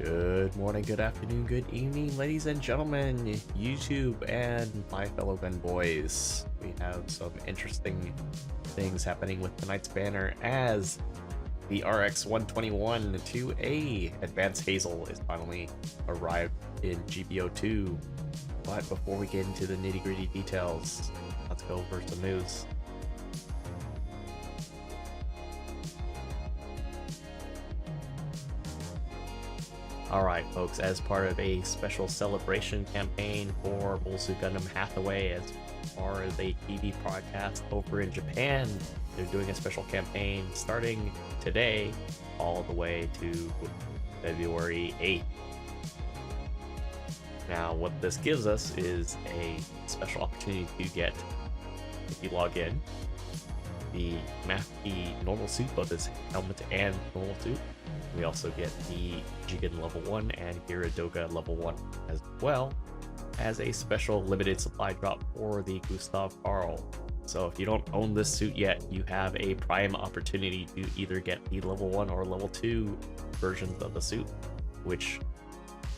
Good morning, good afternoon, good evening, ladies and gentlemen, YouTube and my fellow gunboys. We have some interesting things happening with tonight's banner as the RX-121-2A Advanced Hazel is finally arrived in GBO2. But before we get into the nitty-gritty details, let's go over some news. Alright folks, as part of a special celebration campaign for Bolsu Gundam Hathaway as far as a TV broadcast over in Japan, they're doing a special campaign starting today all the way to February 8th. Now what this gives us is a special opportunity to get, if you log in, the normal suit, both his helmet and normal suit. We also get the Jigen level 1 and Hiradoga level 1, as well as a special limited supply drop for the Gustav Karl. So if you don't own this suit yet, you have a prime opportunity to either get the level 1 or level 2 versions of the suit, which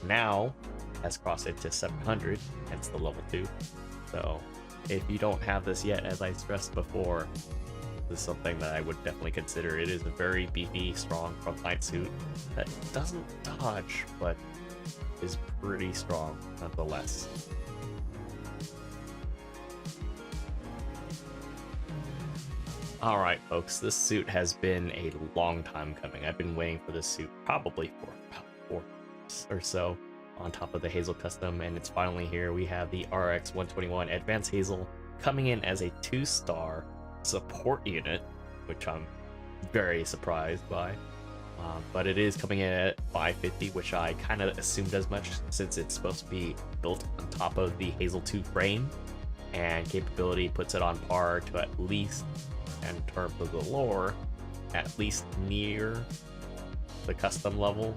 now has crossed it to 700, hence the level 2. So if you don't have this yet, as I stressed before, this is something that I would definitely consider. It is a very beefy, strong frontline suit that doesn't dodge, but is pretty strong nonetheless. Alright folks, this suit has been a long time coming. I've been waiting for this suit probably for about 4 years or so on top of the Hazel custom, and it's finally here. We have the RX-121 Advanced Hazel coming in as a 2-star support unit, which I'm very surprised by, but it is coming in at 550, which I kind of assumed as much since it's supposed to be built on top of the Hazel 2 frame, and capability puts it on par to at least, in terms of the lore, at least near the custom level,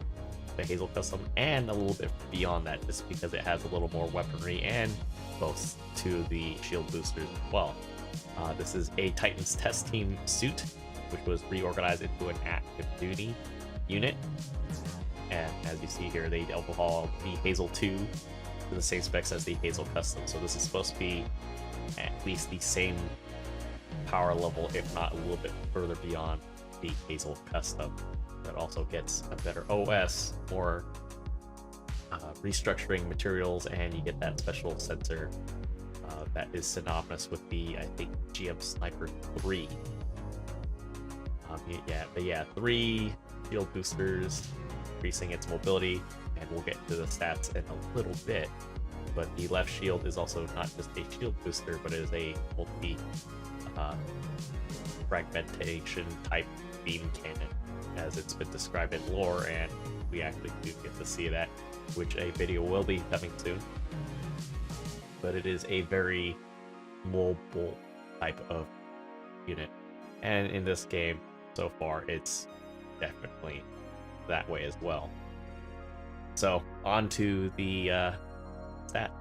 the Hazel custom, and a little bit beyond that, just because it has a little more weaponry and close to the shield boosters as well. This is a Titans test team suit, which was reorganized into an active duty unit. And as you see here, they overhauled the Hazel 2 to the same specs as the Hazel Custom. So this is supposed to be at least the same power level, if not a little bit further beyond the Hazel Custom. That also gets a better OS, more restructuring materials, and you get that special sensor that is synonymous with the, I think, GM Sniper 3. But yeah, 3 shield boosters, increasing its mobility, and we'll get to the stats in a little bit. But the left shield is also not just a shield booster, but it is a multi fragmentation type beam cannon, as it's been described in lore, and we actually do get to see that, which a video will be coming soon. But it is a very mobile type of unit, and in this game so far it's definitely that way as well. So on to the stat.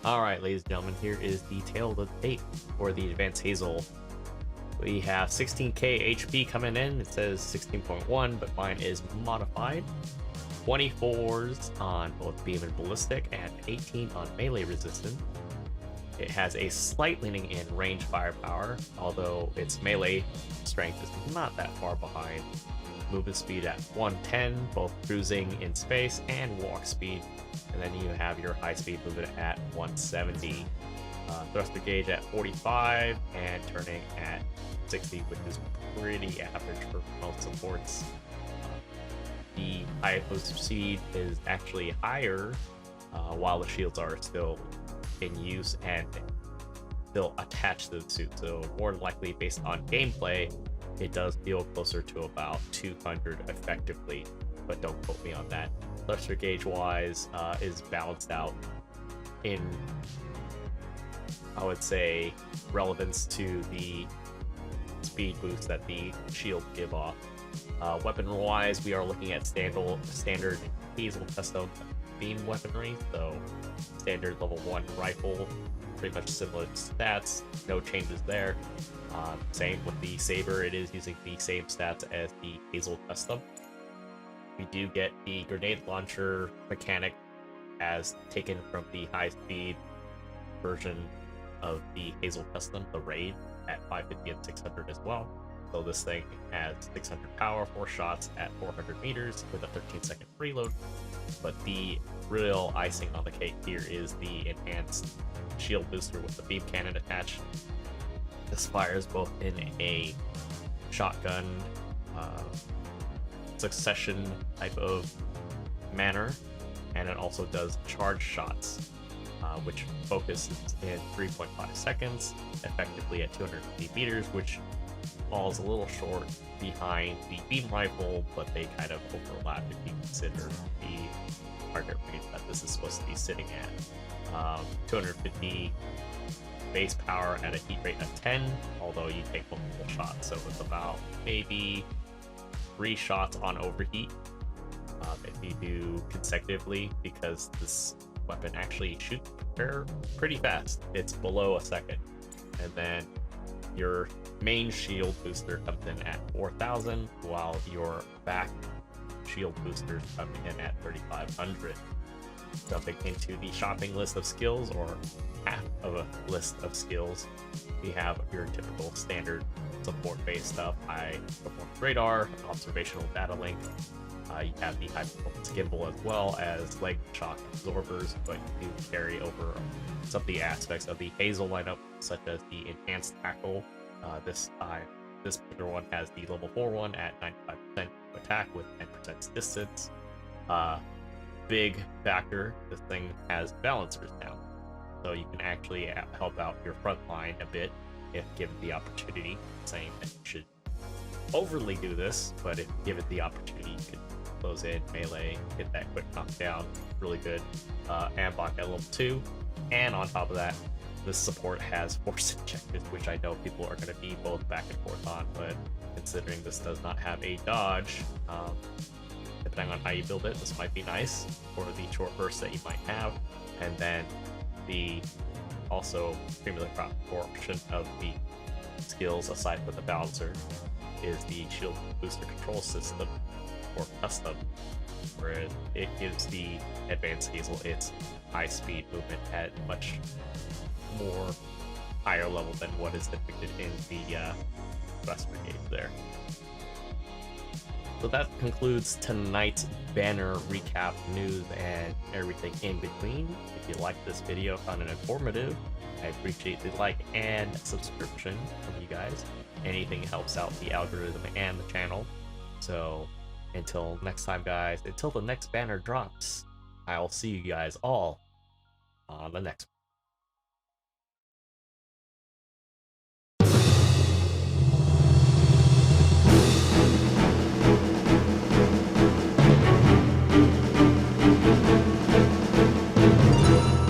Alright, ladies and gentlemen, here is the tale of the tape for the Advanced Hazel. We have 16k HP coming in. It says 16.1, but mine is modified. 24s on both beam and ballistic, and 18 on melee resistance. It has a slight leaning in range firepower, although its melee strength is not that far behind. Movement speed at 110, both cruising in space and walk speed. And then you have your high speed movement at 170. Thruster gauge at 45 and turning at 60, which is pretty average for most supports. The high explosive speed is actually higher while the shields are still in use and still attached to the suit. So more likely, based on gameplay, it does feel closer to about 200 effectively, but don't quote me on that. Thruster gauge wise is balanced out in, I would say, relevance to the speed boost that the shield give off. Weapon-wise, we are looking at standard Hazel custom beam weaponry, so standard level 1 rifle, pretty much similar stats, no changes there. Same with the Saber, it is using the same stats as the Hazel custom. We do get the grenade launcher mechanic as taken from the high-speed version of the Hazel custom, the Raid, at 550 and 600 as well. So this thing has 600 power, 4 shots at 400 meters with a 13-second preload. But the real icing on the cake here is the enhanced shield booster with the beam cannon attached. This fires both in a shotgun succession type of manner, and it also does charge shots, which focuses in 3.5 seconds, effectively at 250 meters, which falls a little short behind the beam rifle, but they kind of overlap if you consider the target range that this is supposed to be sitting at. 250 base power at a heat rate of 10, although you take multiple shots, so it's about maybe 3 shots on overheat if you do consecutively, because this weapon actually shoots pretty fast. It's below a second. And then your main shield booster comes in at 4,000, while your back shield boosters come in at 3,500. Jumping into the shopping list of skills, or half of a list of skills, we have your typical standard support-based stuff: high performance radar, observational data link. You have the high performance gimbal as well as leg shock absorbers, but you do carry over some of the aspects of the Hazel lineup, such as the enhanced tackle. This particular one has the level 4 one at 95% attack with 10% distance. Big factor, this thing has balancers now, so you can actually help out your front line a bit if given the opportunity. Saying that you should overly do this, but if given the opportunity, you could close in, melee, get that quick knockdown, really good. Ambok at level 2, and on top of that, this support has force injectors, which I know people are going to be both back and forth on, but considering this does not have a dodge, depending on how you build it, this might be nice for the short bursts that you might have. And then the also cumulative portion of the skills, aside from the balancer, is the shield booster control system, or custom, where it gives the Advanced Hazel its high speed movement at much more higher level than what is depicted in the West Brigade there. So that concludes tonight's banner recap, news, and everything in between. If you like this video, found it informative, I appreciate the like and subscription from you guys. Anything helps out the algorithm and the channel. So until next time, guys, until the next banner drops, I'll see you guys all on the next one.